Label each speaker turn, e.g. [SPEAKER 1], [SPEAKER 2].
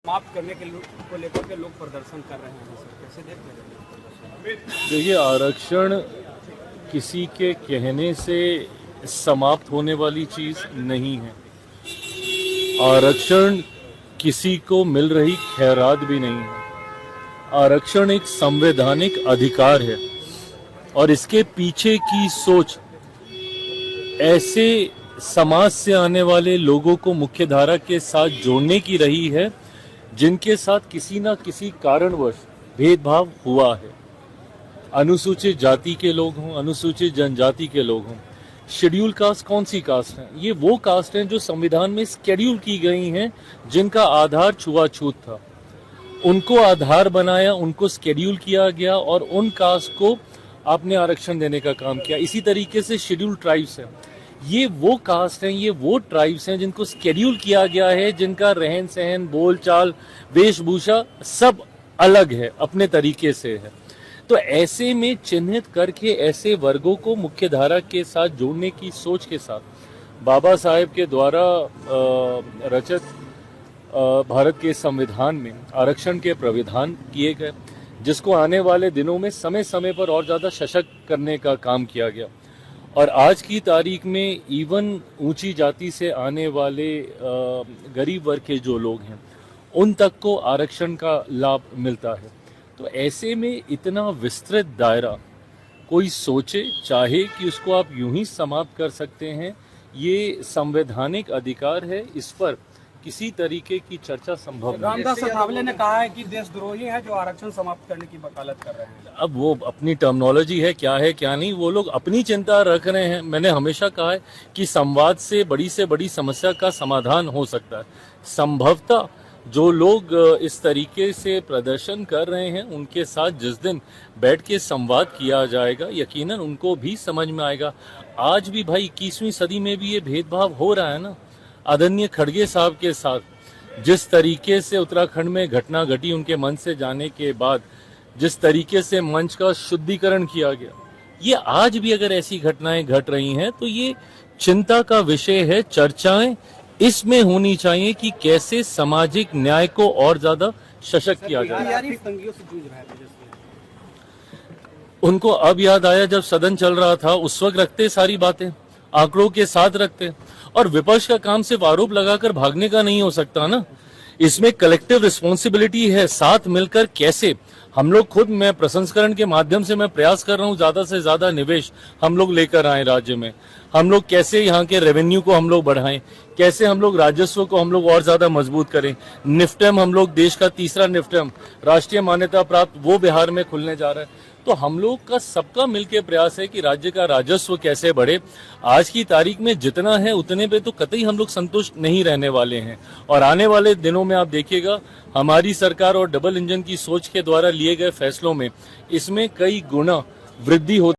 [SPEAKER 1] समाप्त करने के को लेकर के लोग प्रदर्शन कर रहे हैं सर, कैसे देख रहे हैं?
[SPEAKER 2] देखिए, आरक्षण किसी के कहने से समाप्त होने वाली चीज नहीं है। आरक्षण किसी को मिल रही खैरात भी नहीं है। आरक्षण एक संवैधानिक अधिकार है और इसके पीछे की सोच ऐसे समाज से आने वाले लोगों को मुख्यधारा के साथ जोड़ने की रही है जिनके साथ किसी न किसी कारणवश भेदभाव हुआ है। अनुसूचित जाति के लोग हों, अनुसूचित जनजाति के लोग हों, शेड्यूल कास्ट कौन सी कास्ट है? ये वो कास्ट हैं जो संविधान में स्केड्यूल की गई हैं, जिनका आधार छुआछूत था। उनको आधार बनाया, उनको स्केड्यूल किया गया और उन कास्ट को आपने आरक्षण देने का काम किया। इसी तरीके से शेड्यूल ट्राइब्स है, ये वो कास्ट हैं, ये वो ट्राइब्स हैं जिनको स्केड्यूल किया गया है, जिनका रहन सहन, बोलचाल, वेशभूषा सब अलग है, अपने तरीके से है। तो ऐसे में चिन्हित करके ऐसे वर्गों को मुख्यधारा के साथ जोड़ने की सोच के साथ बाबा साहेब के द्वारा रचित भारत के संविधान में आरक्षण के प्रावधान किए गए, जिसको आने वाले दिनों में समय समय पर और ज़्यादा सशक्त करने का काम किया गया। और आज की तारीख में इवन ऊंची जाति से आने वाले गरीब वर्ग के जो लोग हैं, उन तक को आरक्षण का लाभ मिलता है। तो ऐसे में इतना विस्तृत दायरा कोई सोचे चाहे कि उसको आप यूं ही समाप्त कर सकते हैं, ये संवैधानिक अधिकार है, इस पर किसी तरीके की चर्चा संभव नहीं।
[SPEAKER 1] रामदास अठावले ने कहा है कि देशद्रोही है जो आरक्षण समाप्त करने की वकालत कर रहे हैं।
[SPEAKER 2] अब वो अपनी टर्मिनोलॉजी है क्या नहीं, वो लोग अपनी चिंता रख रहे हैं। मैंने हमेशा कहा है कि संवाद से बड़ी समस्या का समाधान हो सकता है। संभवतः जो लोग इस तरीके से प्रदर्शन कर रहे हैं, उनके साथ जिस दिन बैठ के संवाद किया जाएगा, यकीनन उनको भी समझ में आएगा। आज भी भाई 21वीं सदी में भी ये भेदभाव हो रहा है ना। आदरणीय खड़गे साहब के साथ जिस तरीके से उत्तराखंड में घटना घटी, उनके मन से जाने के बाद जिस तरीके से मंच का शुद्धिकरण किया गया, ये आज भी अगर ऐसी घटनाएं घट रही हैं तो ये चिंता का विषय है। चर्चाएं इसमें होनी चाहिए कि कैसे सामाजिक न्याय को और ज्यादा सशक्त किया जाए। उनको अब याद आया जब सदन चल रहा था, उस वक्त रखते सारी बातें, आंकड़ों के साथ रखते। और विपक्ष का काम सिर्फ आरोप लगाकर भागने का नहीं हो सकता ना, इसमें कलेक्टिव रिस्पॉन्सिबिलिटी है। साथ मिलकर कैसे हम लोग खुद, मैं प्रसंस्करण के माध्यम से मैं प्रयास कर रहा हूं ज्यादा से ज्यादा निवेश हम लोग लेकर आए राज्य में। हम लोग कैसे यहाँ के रेवेन्यू को हम लोग बढ़ाएं, कैसे हम लोग राजस्व को हम लोग और ज्यादा मजबूत करें। निफ्टम, हम लोग देश का तीसरा निफ्टम राष्ट्रीय मान्यता प्राप्त वो बिहार में खुलने जा रहा है। तो हम लोग का सबका मिलकर प्रयास है कि राज्य का राजस्व कैसे बढ़े। आज की तारीख में जितना है उतने पे तो कतई हम लोग संतुष्ट नहीं रहने वाले हैं। और आने वाले दिनों में आप देखिएगा, हमारी सरकार और डबल इंजन की सोच के द्वारा लिए गए फैसलों में इसमें कई गुना वृद्धि होती